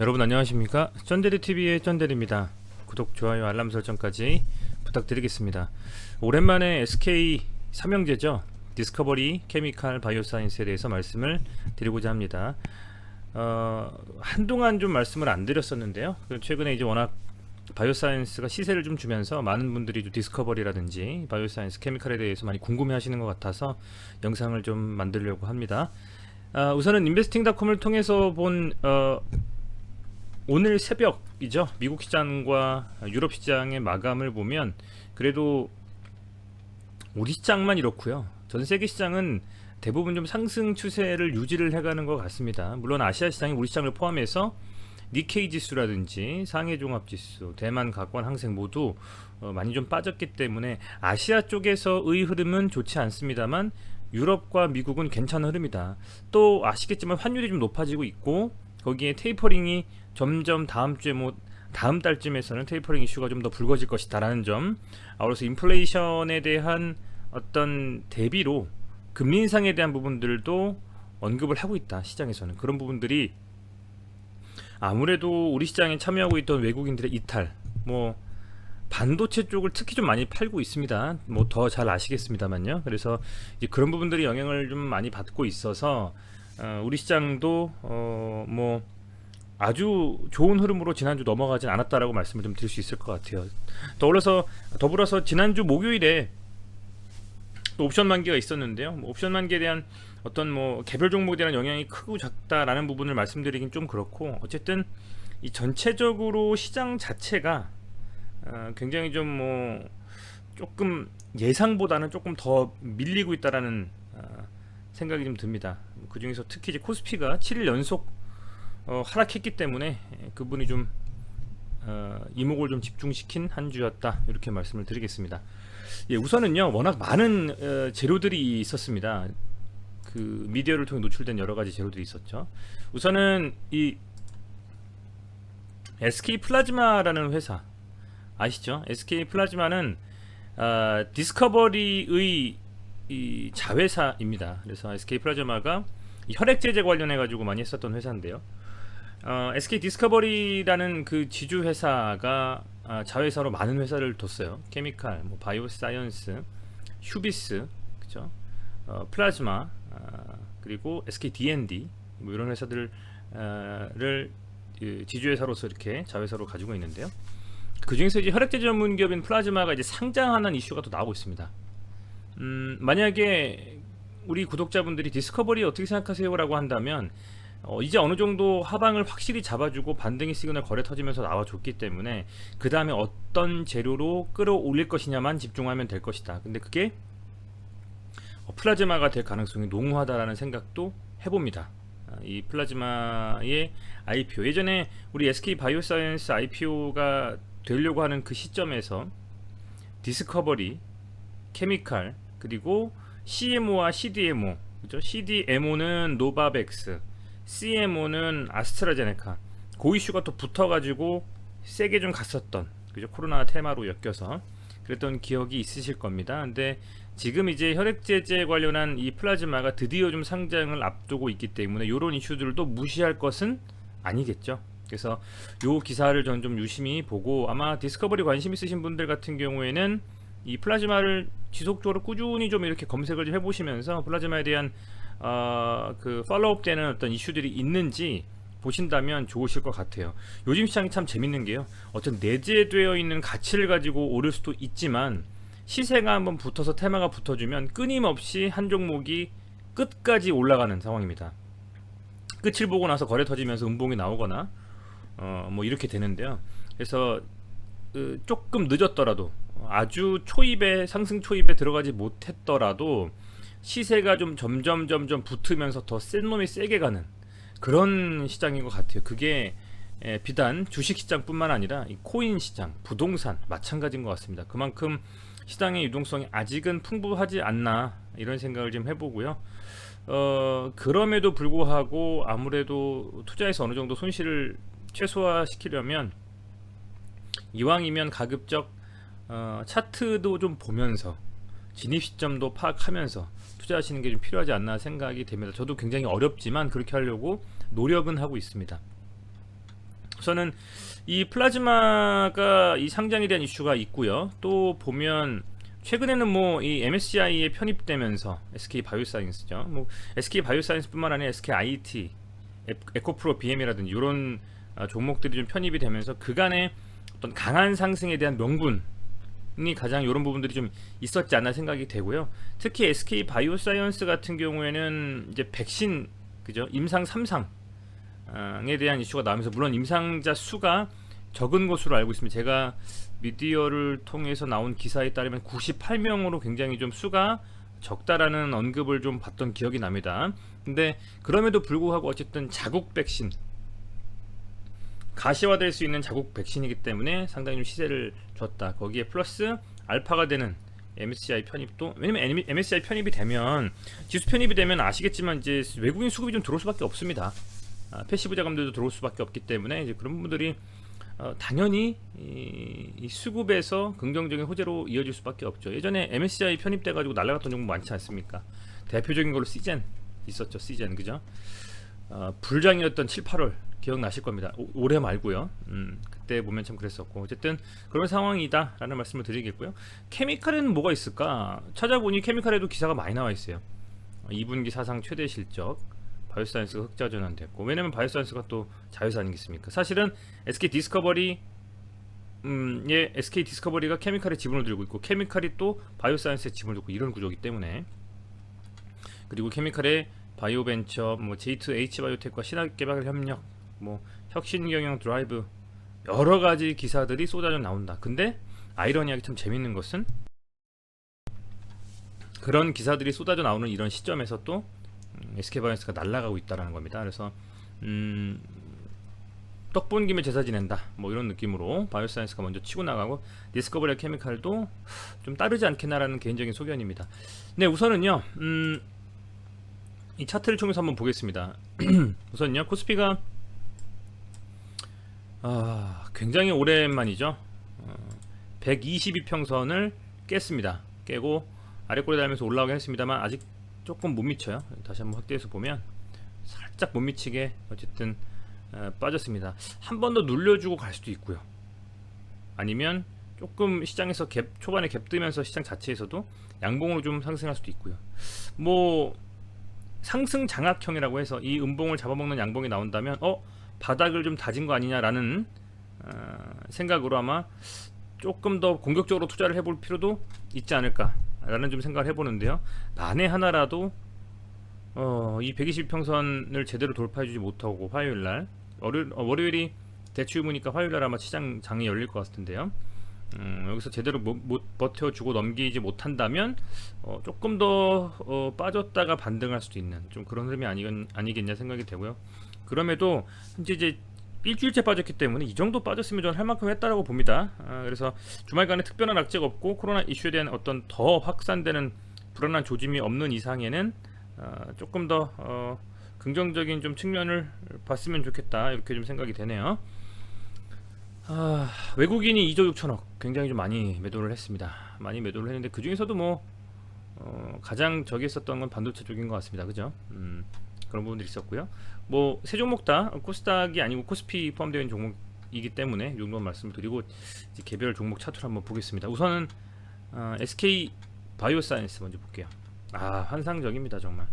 여러분 안녕하십니까? 쩐데리TV의 쩐데리입니다. 구독, 좋아요, 알람 설정까지 부탁드리겠습니다. 오랜만에 SK 삼형제죠. 디스커버리, 케미칼, 바이오사이언스에 대해서 말씀을 드리고자 합니다. 한동안 좀 말씀을 안 드렸었는데요. 최근에 이제 워낙 바이오사이언스가 시세를 좀 주면서 많은 분들이 좀 디스커버리라든지 바이오사이언스, 케미칼에 대해서 많이 궁금해 하시는 것 같아서 영상을 좀 만들려고 합니다. 우선은 인베스팅닷컴을 통해서 본 오늘 새벽이죠. 미국 시장과 유럽 시장의 마감을 보면 그래도 우리 시장만 이렇고요. 전 세계 시장은 대부분 좀 상승 추세를 유지를 해가는 것 같습니다. 물론 아시아 시장이 우리 시장을 포함해서 니케이 지수라든지 상해 종합 지수, 대만 가권 항생 모두 많이 좀 빠졌기 때문에 아시아 쪽에서의 흐름은 좋지 않습니다만 유럽과 미국은 괜찮은 흐름이다. 또 아시겠지만 환율이 좀 높아지고 있고 거기에 테이퍼링이 점점 다음 달쯤에서는 테이퍼링 이슈가 좀 더 불거질 것이다라는 점, 아울러서 인플레이션에 대한 어떤 대비로 금리 인상에 대한 부분들도 언급을 하고 있다. 시장에서는 그런 부분들이 아무래도 우리 시장에 참여하고 있던 외국인들의 이탈, 반도체 쪽을 특히 좀 많이 팔고 있습니다. 더 잘 아시겠습니다만요. 그래서 이제 그런 부분들이 영향을 좀 많이 받고 있어서 우리 시장도 아주 좋은 흐름으로 지난주 넘어가진 않았다라고 말씀을 좀 드릴 수 있을 것 같아요. 더불어서 지난주 목요일에 또 옵션 만기가 있었는데요. 옵션 만기에 대한 어떤 개별 종목에 대한 영향이 크고 작다라는 부분을 말씀드리긴 좀 그렇고, 어쨌든 이 전체적으로 시장 자체가 굉장히 좀 조금 예상보다는 조금 더 밀리고 있다라는 생각이 좀 듭니다. 그 중에서 특히 이제 코스피가 7일 연속 하락했기 때문에 그분이 좀 이목을 좀 집중시킨 한 주였다, 이렇게 말씀을 드리겠습니다. 예, 우선은요, 워낙 많은 재료들이 있었습니다. 그 미디어를 통해 노출된 여러 가지 재료들이 있었죠. 우선은 이 SK 플라즈마라는 회사 아시죠? SK 플라즈마는 디스커버리의 이 자회사입니다. 그래서 SK 플라즈마가 혈액 제제 관련해 가지고 많이 했었던 회사인데요. SK 디스커버리라는 그 지주 회사가 자회사로 많은 회사를 뒀어요. 케미칼, 바이오사이언스, 휴비스, 그죠? 플라즈마, 그리고 SK D&D 이런 회사들을 지주 회사로서 이렇게 자회사로 가지고 있는데요. 그 중에서 이제 혈액제제 전문 기업인 플라즈마가 이제 상장하는 이슈가 또 나오고 있습니다. 만약에 우리 구독자분들이 디스커버리 어떻게 생각하세요라고 한다면 이제 어느 정도 하방을 확실히 잡아주고 반등의 시그널 거래 터지면서 나와줬기 때문에 그 다음에 어떤 재료로 끌어올릴 것이냐만 집중하면 될 것이다. 근데 그게 플라즈마가 될 가능성이 농후하다라는 생각도 해봅니다. 이 플라즈마의 IPO, 예전에 우리 SK 바이오사이언스 IPO가 되려고 하는 그 시점에서 디스커버리, 케미칼, 그리고 CMO와 CDMO, 그죠? CDMO는 노바백스, CMO는 아스트라제네카, 그 이슈가 또 붙어가지고 세게 좀 갔었던, 그죠? 코로나 테마로 엮여서 그랬던 기억이 있으실 겁니다. 근데 지금 이제 혈액제제 관련한 이 플라즈마가 드디어 좀 상장을 앞두고 있기 때문에 이런 이슈들도 무시할 것은 아니겠죠. 그래서 요 기사를 전 좀 유심히 보고, 아마 디스커버리 관심 있으신 분들 같은 경우에는 이 플라즈마를 지속적으로 꾸준히 좀 이렇게 검색을 좀 해보시면서 플라즈마에 대한 그 팔로우업 되는 어떤 이슈들이 있는지 보신다면 좋으실 것 같아요. 요즘 시장이 참 재밌는 게요, 어떤 내재되어 있는 가치를 가지고 오를 수도 있지만 시세가 한번 붙어서 테마가 붙어주면 끊임없이 한 종목이 끝까지 올라가는 상황입니다. 끝을 보고 나서 거래 터지면서 음봉이 나오거나 이렇게 되는데요. 그래서 조금 늦었더라도, 아주 상승 초입에 들어가지 못했더라도 시세가 좀 점점 붙으면서 더 센 놈이 세게 가는 그런 시장인 것 같아요. 그게 비단 주식시장뿐만 아니라 이 코인 시장, 부동산 마찬가지인 것 같습니다. 그만큼 시장의 유동성이 아직은 풍부하지 않나, 이런 생각을 좀 해보고요. 그럼에도 불구하고 아무래도 투자해서 어느 정도 손실을 최소화시키려면 이왕이면 가급적 차트도 좀 보면서 진입 시점도 파악하면서 투자하시는 게 좀 필요하지 않나 생각이 됩니다. 저도 굉장히 어렵지만 그렇게 하려고 노력은 하고 있습니다. 우선은 이 플라즈마가 이 상장에 대한 이슈가 있고요. 또 보면 최근에는 뭐 이 MSCI에 편입되면서 SK 바이오사이언스죠. 뭐 SK 바이오사이언스뿐만 아니라 SK IT, 에코프로 BM이라든지 이런 종목들이 좀 편입이 되면서 그간의 어떤 강한 상승에 대한 명분이 가장 이런 부분들이 좀 있었지 않나 생각이 되고요. 특히 SK 바이오사이언스 같은 경우에는 이제 백신 그죠? 임상 3상에 대한 이슈가 나오면서 물론 임상자 수가 적은 것으로 알고 있습니다. 제가 미디어를 통해서 나온 기사에 따르면 98명으로 굉장히 좀 수가 적다라는 언급을 좀 봤던 기억이 납니다. 근데 그럼에도 불구하고 어쨌든 자국 백신, 가시화될 수 있는 자국 백신이기 때문에 상당히 좀 시세를 줬다. 거기에 플러스 알파가 되는 MSCI 편입도, 왜냐면 MSCI 편입이 되면, 지수 편입이 되면 아시겠지만 이제 외국인 수급이 좀 들어올 수밖에 없습니다. 패시브 자금들도 들어올 수밖에 없기 때문에 이제 그런 부분들이 당연히 이 수급에서 긍정적인 호재로 이어질 수밖에 없죠. 예전에 MSCI 편입돼 가지고 날아갔던 종목 많지 않습니까? 대표적인 걸로 시젠 있었죠. 시젠 그죠? 불장이었던 7, 8월 기억나실 겁니다. 올해 말고요. 그때 보면 참 그랬었고 어쨌든 그런 상황이다 라는 말씀을 드리겠고요. 케미칼에는 뭐가 있을까? 찾아보니 케미칼에도 기사가 많이 나와 있어요. 2분기 사상 최대 실적, 바이오사이언스가 흑자 전환됐고, 왜냐면 바이오사이언스가 또 자회사 아니겠습니까? 사실은 SK 디스커버리 SK 디스커버리가 케미칼에 지분을 들고 있고 케미칼이 또 바이오사이언스에 지분을 들고 이런 구조이기 때문에, 그리고 케미칼의 바이오벤처, 뭐 J2H 바이오텍과 신약개발 협력, 뭐 혁신경영 드라이브 여러 가지 기사들이 쏟아져 나온다. 근데 아이러니하게 참 재밌는 것은 그런 기사들이 쏟아져 나오는 이런 시점에서 또 SK바이오스가 날아가고 있다라는 겁니다. 그래서 떡 본 김에 제사 지낸다 뭐 이런 느낌으로 바이오사이언스가 먼저 치고 나가고 디스커버리 케미칼도 좀 따르지 않겠나라는 개인적인 소견입니다. 네, 우선은요 이 차트를 통해서 한번 보겠습니다. 우선요 코스피가 굉장히 오랜만이죠. 122평선을 깼습니다. 깨고 아래꼬리 달면서 올라오긴 했습니다만 아직 조금 못 미쳐요. 다시 한번 확대해서 보면 살짝 못 미치게 어쨌든 빠졌습니다. 한 번 더 눌려주고 갈 수도 있고요. 아니면 조금 시장에서 초반에 갭 뜨면서 시장 자체에서도 양봉으로 좀 상승할 수도 있고요. 뭐 상승 장악형이라고 해서 이 음봉을 잡아먹는 양봉이 나온다면 바닥을 좀 다진 거 아니냐라는 생각으로 아마 조금 더 공격적으로 투자를 해볼 필요도 있지 않을까 라는 좀 생각을 해보는데요. 만에 하나라도 이 120평선을 제대로 돌파해주지 못하고 화요일날 월요일이 대추유무니까 화요일날 아마 시장 장이 열릴 것 같은데요. 여기서 제대로 못 버텨주고 넘기지 못한다면 조금 더 빠졌다가 반등할 수도 있는 좀 그런 흐름이 아니겠냐 생각이 되고요. 그럼에도 현재 이제 일주일째 빠졌기 때문에 이 정도 빠졌으면 저는 할 만큼 했다라고 봅니다. 그래서 주말간에 특별한 악재가 없고 코로나 이슈에 대한 어떤 더 확산되는 불안한 조짐이 없는 이상에는 조금 더 긍정적인 좀 측면을 봤으면 좋겠다 이렇게 좀 생각이 되네요. 외국인이 2조 6천억 굉장히 좀 많이 매도를 했습니다. 많이 매도를 했는데 그 중에서도 뭐 가장 저기 있었던 건 반도체 쪽인 것 같습니다. 그죠? 그런 부분들이 있었고요. 뭐 세 종목 다 코스닥이 아니고 코스피 포함되어 있는 종목이기 때문에 이 정도만 말씀을 드리고 이제 개별 종목 차트를 한번 보겠습니다. 우선은 SK 바이오사이언스 먼저 볼게요. 환상적입니다. 정말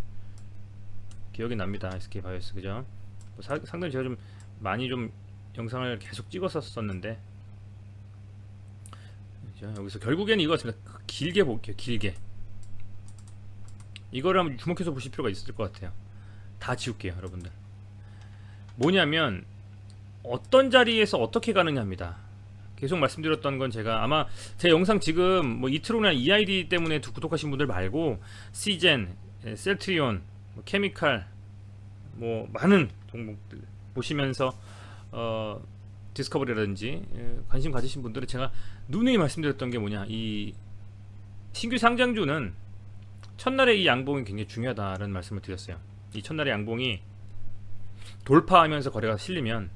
기억이 납니다. SK 바이오스 그죠? 뭐 상당히 제가 좀 많이 좀 영상을 계속 찍었었는데 여기서 결국에는 이거 같습니다. 길게 볼게요. 길게 이거를 한번 주목해서 보실 필요가 있을 것 같아요. 다 지울게요 여러분들. 뭐냐면 어떤 자리에서 어떻게 가느냐입니다. 계속 말씀드렸던 건 제가 아마 제 영상 지금 뭐 이틀 후나 EID 때문에 구독하신 분들 말고 시젠, 셀트리온, 케미칼 뭐 많은 종목들 보시면서 디스커버리라든지 관심 가지신 분들은 제가 누누이 말씀드렸던 게 뭐냐, 이 신규 상장주는 첫날의 이 양봉이 굉장히 중요하다는 말씀을 드렸어요. 이 첫날의 양봉이 돌파하면서 거래가 실리면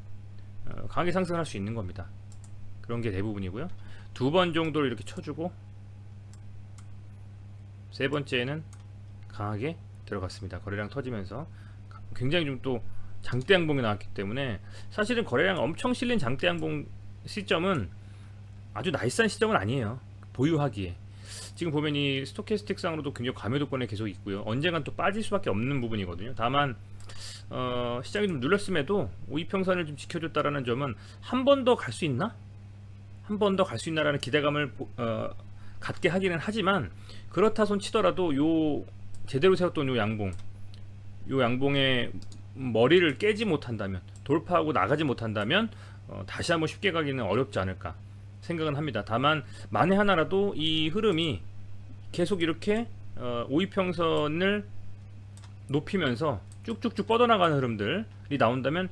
강하게 상승할 수 있는 겁니다. 그런 게 대부분이고요. 두 번 정도를 이렇게 쳐주고 세 번째는 강하게 들어갔습니다. 거래량 터지면서 굉장히 좀 또 장대 양봉이 나왔기 때문에 사실은 거래량 엄청 실린 장대 양봉 시점은 아주 나이스한 시점은 아니에요. 보유하기에. 지금 보면 이 스토캐스틱상으로도 굉장히 과매도권에 계속 있고요. 언젠간 또 빠질 수밖에 없는 부분이거든요. 다만 시장이 좀 눌렸음에도 5이평선을 좀 지켜줬다라는 점은 한 번 더 갈 수 있나? 한 번 더 갈 수 있나라는 기대감을 갖게 하기는 하지만, 그렇다 손 치더라도 요 제대로 세웠던 요 양봉의 머리를 깨지 못한다면, 돌파하고 나가지 못한다면 다시 한번 쉽게 가기는 어렵지 않을까 생각은 합니다. 다만 만에 하나라도 이 흐름이 계속 이렇게 5이평선을 높이면서 쭉쭉쭉 뻗어나가는 흐름들이 나온다면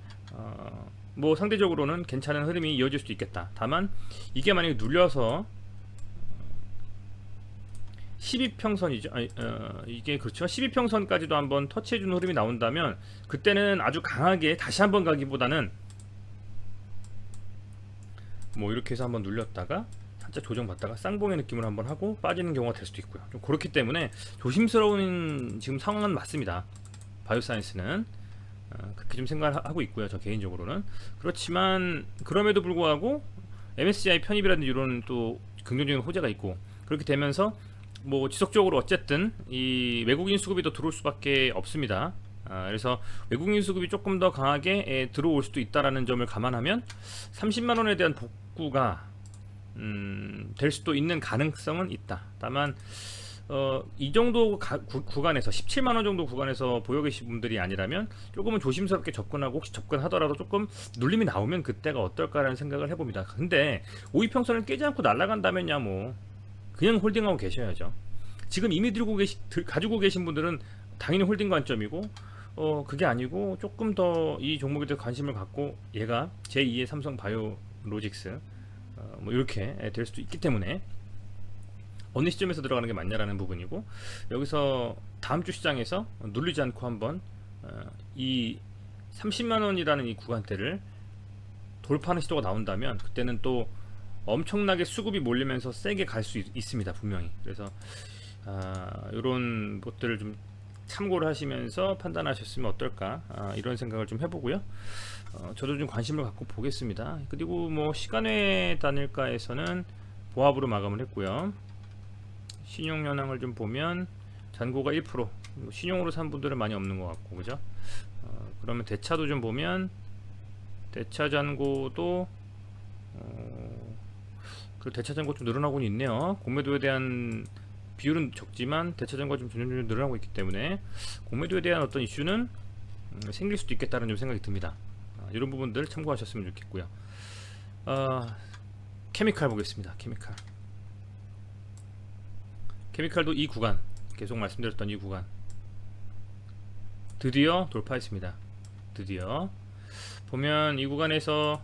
뭐 상대적으로는 괜찮은 흐름이 이어질 수도 있겠다. 다만 이게 만약에 눌려서 12평선이죠. 이게 그렇죠. 12평선까지도 한번 터치해주는 흐름이 나온다면 그때는 아주 강하게 다시 한번 가기보다는 뭐 이렇게 해서 한번 눌렸다가 살짝 조정받다가 쌍봉의 느낌을 한번 하고 빠지는 경우가 될 수도 있고요. 좀 그렇기 때문에 조심스러운 지금 상황은 맞습니다. 바이오사이언스는 그렇게 좀 생각을 하고 있고요. 저 개인적으로는. 그렇지만 그럼에도 불구하고 MSCI 편입이라든지 이런 또 긍정적인 호재가 있고, 그렇게 되면서 뭐 지속적으로 어쨌든 이 외국인 수급이 더 들어올 수밖에 없습니다. 그래서 외국인 수급이 조금 더 강하게 들어올 수도 있다라는 점을 감안하면 30만원에 대한 복구가 될 수도 있는 가능성은 있다. 다만 이 정도 구간에서 17만원 정도 구간에서 보여 계신 분들이 아니라면 조금은 조심스럽게 접근하고, 혹시 접근하더라도 조금 눌림이 나오면 그때가 어떨까라는 생각을 해봅니다. 근데 5이평선을 깨지 않고 날아간다면야 뭐 그냥 홀딩하고 계셔야죠. 지금 이미 가지고 계신 분들은 당연히 홀딩 관점이고, 그게 아니고 조금 더 이 종목에 대해 관심을 갖고 얘가 제2의 삼성 바이오로직스 뭐 이렇게 될 수도 있기 때문에 어느 시점에서 들어가는 게 맞냐라는 부분이고, 여기서 다음 주 시장에서 눌리지 않고 한번 이 30만원이라는 이 구간대를 돌파하는 시도가 나온다면 그때는 또 엄청나게 수급이 몰리면서 세게 갈 수 있습니다, 분명히. 그래서 이런 것들을 좀 참고를 하시면서 판단하셨으면 어떨까, 이런 생각을 좀 해보고요. 저도 좀 관심을 갖고 보겠습니다. 그리고 뭐 시간외 단일가에서는 보합으로 마감을 했고요. 신용 현황을 좀 보면 잔고가 1%, 신용으로 산 분들은 많이 없는 것 같고, 그죠? 그러면 대차도 좀 보면 대차 잔고도 그 대차 잔고 좀 늘어나고는 있네요. 공매도에 대한 비율은 적지만 대차 잔고가 좀 점점 늘어나고 있기 때문에 공매도에 대한 어떤 이슈는 생길 수도 있겠다는 좀 생각이 듭니다. 이런 부분들 참고하셨으면 좋겠고요. 케미칼 보겠습니다. 케미칼도 이 구간, 계속 말씀드렸던 이 구간 드디어 돌파했습니다. 드디어 보면 이 구간에서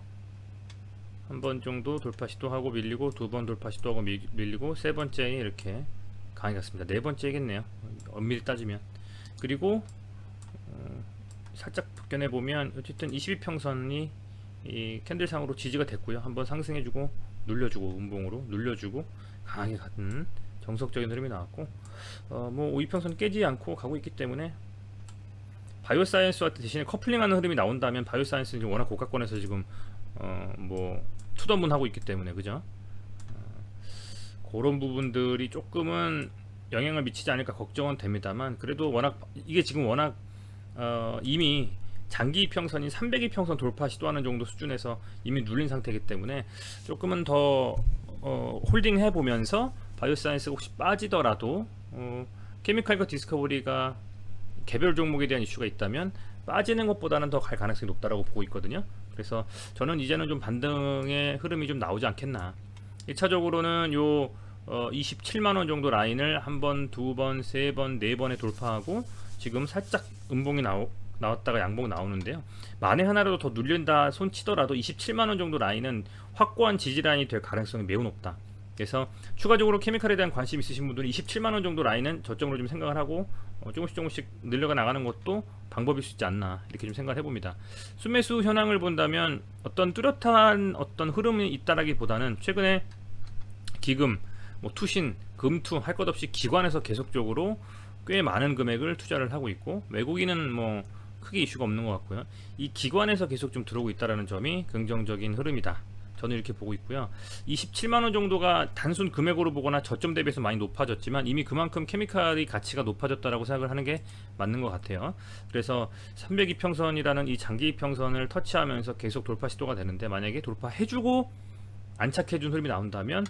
한 번 정도 돌파 시도하고 밀리고, 두 번 돌파 시도하고 밀리고, 세 번째에 이렇게 강하게 갔습니다. 네 번째겠네요, 엄밀히 따지면. 그리고 살짝 벗겨내 보면 어쨌든 22평선이 이 캔들상으로 지지가 됐고요. 한번 상승해주고 눌려주고, 음봉으로 눌려주고 강하게 가는 정석적인 흐름이 나왔고, 뭐 5이평선 깨지 않고 가고 있기 때문에 바이오사이언스와 대신에 커플링하는 흐름이 나온다면, 바이오사이언스는 워낙 고가권에서 지금 뭐 투던분하고 있기 때문에, 그죠? 그런 부분들이 조금은 영향을 미치지 않을까 걱정은 됩니다만, 그래도 이게 지금 워낙 이미 장기 이평선인 300이평선 돌파 시도하는 정도 수준에서 이미 눌린 상태이기 때문에 조금은 더 홀딩 해보면서 바이오사이언스가 혹시 빠지더라도 케미칼과 디스커버리가 개별 종목에 대한 이슈가 있다면 빠지는 것보다는 더 갈 가능성이 높다라고 보고 있거든요. 그래서 저는 이제는 좀 반등의 흐름이 좀 나오지 않겠나. 1차적으로는 요 27만원 정도 라인을 한 번, 두 번, 세 번, 네 번에 돌파하고 지금 살짝 음봉이 나왔다가 양봉 나오는데요. 만에 하나라도 더 눌린다 손 치더라도 27만원 정도 라인은 확고한 지지 라인이 될 가능성이 매우 높다. 그래서 추가적으로 케미칼에 대한 관심 있으신 분들은 27만원 정도 라인은 저점으로 좀 생각을 하고 조금씩 늘려가 나가는 것도 방법일 수 있지 않나, 이렇게 좀 생각을 해봅니다. 순매수 현황을 본다면 어떤 뚜렷한 어떤 흐름이 있다라기보다는 최근에 기금, 뭐 투신, 금투 할 것 없이 기관에서 계속적으로 꽤 많은 금액을 투자를 하고 있고, 외국인은 뭐 크게 이슈가 없는 것 같고요. 이 기관에서 계속 좀 들어오고 있다는 점이 긍정적인 흐름이다. 저는 이렇게 보고 있고요. 27만원 정도가 단순 금액으로 보거나 저점 대비해서 많이 높아졌지만 이미 그만큼 케미칼의 가치가 높아졌다라고 생각을 하는 게 맞는 것 같아요. 그래서 302평선이라는 이 장기 평선을 터치하면서 계속 돌파 시도가 되는데, 만약에 돌파해주고 안착해준 흐름이 나온다면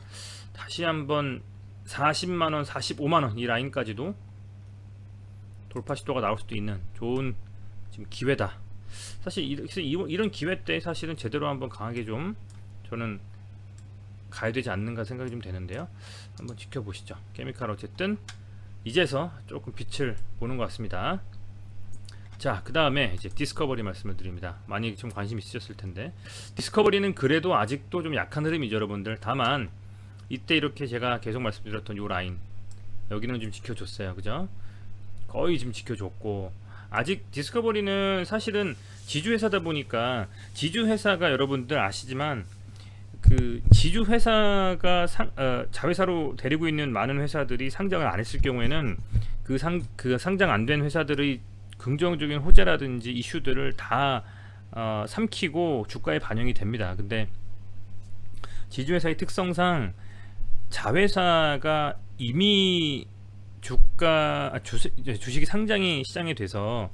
다시 한번 40만원, 45만원 이 라인까지도 돌파 시도가 나올 수도 있는 좋은 지금 기회다. 사실 이런 기회 때 사실은 제대로 한번 강하게 좀 저는 가야 되지 않는가 생각이 좀 되는데요. 한번 지켜보시죠. 케미칼 어쨌든 이제서 조금 빛을 보는 것 같습니다. 자, 그 다음에 이제 디스커버리 말씀을 드립니다. 많이 좀 관심 있으셨을 텐데, 디스커버리는 그래도 아직도 좀 약한 흐름이죠, 여러분들. 다만 이때 이렇게 제가 계속 말씀드렸던 요 라인, 여기는 좀 지켜줬어요, 그죠? 거의 지금 지켜줬고, 아직 디스커버리는 사실은 지주회사다 보니까, 지주회사가 여러분들 아시지만 그 지주회사가 자회사로 데리고 있는 많은 회사들이 상장을 안 했을 경우에는 그 상장 안 된 회사들의 긍정적인 호재라든지 이슈들을 다 삼키고 주가에 반영이 됩니다. 근데 지주회사의 특성상 자회사가 이미 주식이 상장이 시장에 돼서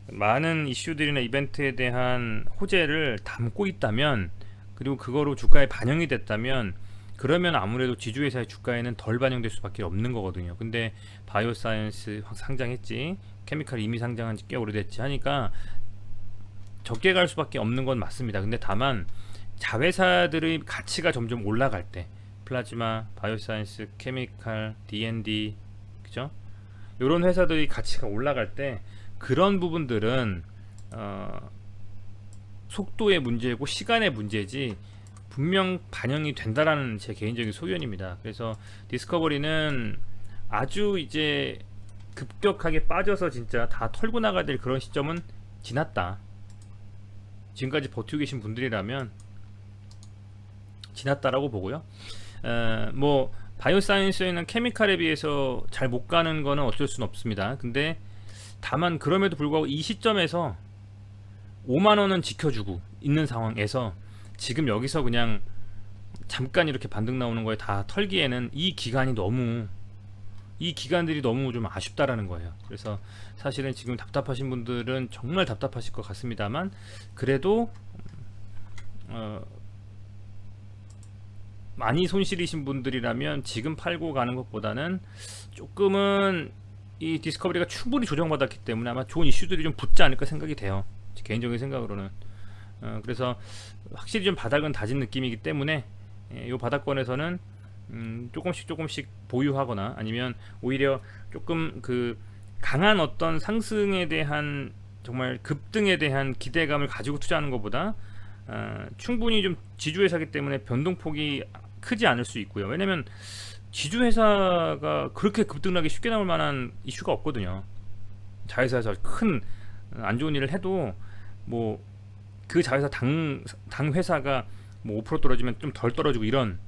많은 이슈들이나 이벤트에 대한 호재를 담고 있다면, 그리고 그거로 주가에 반영이 됐다면, 그러면 아무래도 지주회사의 주가에는 덜 반영될 수밖에 없는 거거든요. 근데 바이오사이언스 상장했지, 케미칼 이미 상장한 지 꽤 오래됐지 하니까 적게 갈 수밖에 없는 건 맞습니다. 근데 다만 자회사들의 가치가 점점 올라갈 때, 플라즈마, 바이오사이언스, 케미칼, D&D, 그죠? 이런 회사들의 가치가 올라갈 때 그런 부분들은 속도의 문제고 시간의 문제지 분명 반영이 된다라는 제 개인적인 소견입니다. 그래서 디스커버리는 아주 이제 급격하게 빠져서 진짜 다 털고 나가야 될 그런 시점은 지났다. 지금까지 버티고 계신 분들이라면 지났다라고 보고요. 뭐 바이오사이언스에는 케미칼에 비해서 잘 못 가는 거는 어쩔 수는 없습니다. 근데 다만 그럼에도 불구하고 이 시점에서 5만원은 지켜주고 있는 상황에서 지금 여기서 그냥 잠깐 이렇게 반등 나오는 거에 다 털기에는 이 기간들이 너무 좀 아쉽다라는 거예요. 그래서 사실은 지금 답답하신 분들은 정말 답답하실 것 같습니다만, 그래도 많이 손실이신 분들이라면 지금 팔고 가는 것보다는 조금은 이 디스커버리가 충분히 조정받았기 때문에 아마 좋은 이슈들이 좀 붙지 않을까 생각이 돼요, 개인적인 생각으로는. 그래서 확실히 좀 바닥은 다진 느낌이기 때문에 이 바닥권에서는 조금씩 보유하거나, 아니면 오히려 조금 그 강한 어떤 상승에 대한, 정말 급등에 대한 기대감을 가지고 투자하는 것보다 충분히 좀 지주회사이기 때문에 변동폭이 크지 않을 수 있고요. 왜냐면 지주회사가 그렇게 급등하기 쉽게 나올 만한 이슈가 없거든요. 자회사에서 큰 안 좋은 일을 해도 뭐 그 자회사 당 회사가 뭐 5% 떨어지면 좀 덜 떨어지고, 이런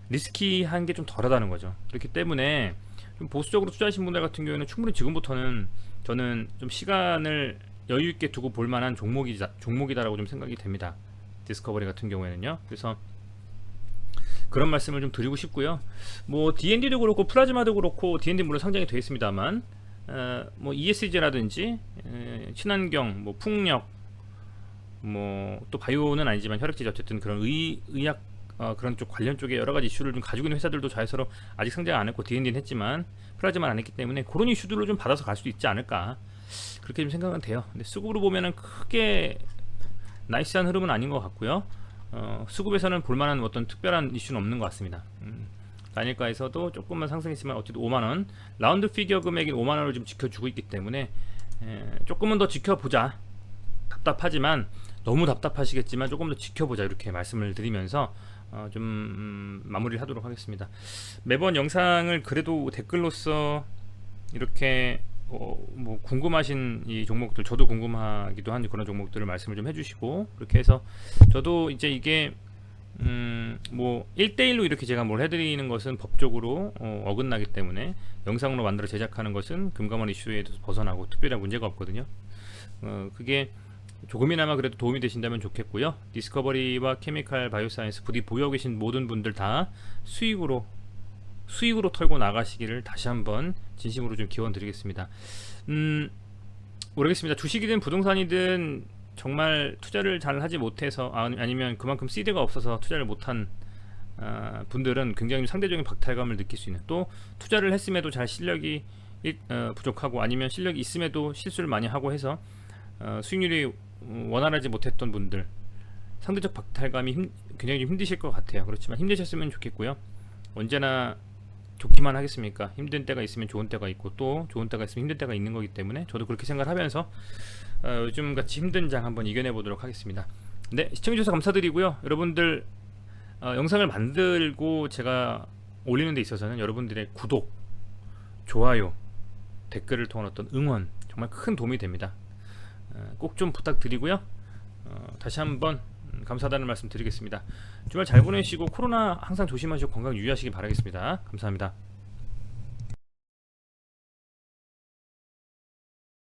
리스키한 게 좀 덜하다는 거죠. 그렇기 때문에 좀 보수적으로 투자하신 분들 같은 경우에는 충분히 지금부터는 저는 좀 시간을 여유 있게 두고 볼 만한 종목이다라고 좀 생각이 됩니다. 디스커버리 같은 경우에는요. 그래서 그런 말씀을 좀 드리고 싶고요. 뭐 D&D도 그렇고 플라즈마도 그렇고, D&D 물론 상장이 되어 있습니다만 뭐 ESG라든지 친환경, 뭐 풍력, 뭐 또 바이오는 아니지만 혈액제제, 어쨌든 그런 의학 그런 쪽 관련 쪽에 여러 가지 이슈를 좀 가지고 있는 회사들도 자회사로 아직 상장 안 했고 D&D는 했지만 플라즈마는 안 했기 때문에 그런 이슈들로 좀 받아서 갈 수도 있지 않을까, 그렇게 좀 생각은 돼요. 근데 수급으로 보면은 크게 나이스한 흐름은 아닌 것 같고요. 수급에서는 볼만한 어떤 특별한 이슈는 없는 것 같습니다. 단일가에서도 조금만 상승했지만 어쨌든 5만원 라운드 피겨 금액인 5만원을 좀 지켜주고 있기 때문에 조금은 더 지켜보자. 답답하지만, 너무 답답하시겠지만 조금 더 지켜보자, 이렇게 말씀을 드리면서 좀 마무리를 하도록 하겠습니다. 매번 영상을 그래도 댓글로서 이렇게 뭐 궁금하신 이 종목들, 저도 궁금하기도 한 그런 종목들을 말씀을 좀 해주시고, 그렇게 해서 저도 이제 이게 뭐 1대1로 이렇게 제가 뭘 해드리는 것은 법적으로 어긋나기 때문에 영상으로 만들어 제작하는 것은 금감원 이슈에 대해서 벗어나고 특별한 문제가 없거든요. 그게 조금이나마 그래도 도움이 되신다면 좋겠고요. 디스커버리와 케미칼 바이오사이언스 부디 보유하고 계신 모든 분들 다 수익으로 털고 나가시기를 다시 한번 진심으로 좀 기원 드리겠습니다. 모르겠습니다. 주식이든 부동산이든 정말 투자를 잘 하지 못해서 아니면 그만큼 시드가 없어서 투자를 못한 분들은 굉장히 상대적인 박탈감을 느낄 수 있는, 또 투자를 했음에도 잘 실력이 부족하고 아니면 실력이 있음에도 실수를 많이 하고 해서 수익률이 원활하지 못했던 분들, 상대적 박탈감이 굉장히 좀 힘드실 것 같아요. 그렇지만 힘드셨으면 좋겠고요. 언제나 좋기만 하겠습니까? 힘든 때가 있으면 좋은 때가 있고 또 좋은 때가 있으면 힘든 때가 있는 거기 때문에 저도 그렇게 생각하면서 요즘같이 힘든 장 한번 이겨내 보도록 하겠습니다. 네, 시청해주셔서 감사드리고요. 여러분들 영상을 만들고 제가 올리는 데 있어서는 여러분들의 구독, 좋아요, 댓글을 통한 어떤 응원 정말 큰 도움이 됩니다. 꼭 좀 부탁드리고요. 다시 한번 감사하다는 말씀 드리겠습니다. 주말 잘 보내시고 코로나 항상 조심하시고 건강 유의하시기 바라겠습니다. 감사합니다.